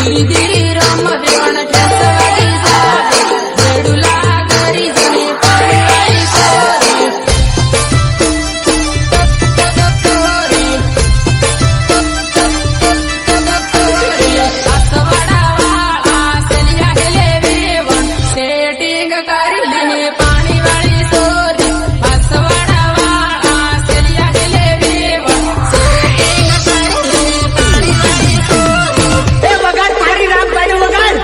दिरी दिरी रम देवण ठेसवाडी जावे वेडूला घरी जणे पाणी सोरी आसवाडा वाळा सेलिया गेले वेवण सेटिंग करली पाणी वाळी सोरी आसवाडा वाळा सेलिया गेले वेवण सेटिंग करली पाणी वाळी सोरी ए वगार थारी राम बाई वगार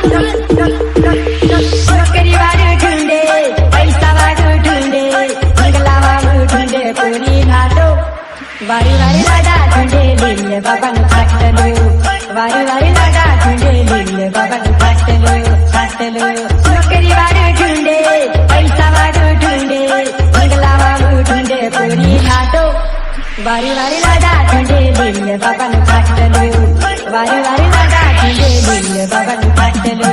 करी वाडू ढूंढे पैसा वाडू ढूंढे मंगला वाडू ढूंढे कोणी घाटो वारी वारी लाडा ढूंढे लिहिले बाबांनु फाटलो वारी वारी लाडा ढूंढे लिहिले बाबांनु फाटलो नोकरी वाडू ढूंढे पैसा वाडू ढूंढे मंगला वाडू ढूंढे कोणी घाटो वारी वारी लाडा ढूंढे लिहिले बाबांनु फाटलो वारी वारी लाडा ढूंढे लिहिले बाबांनु फाटलो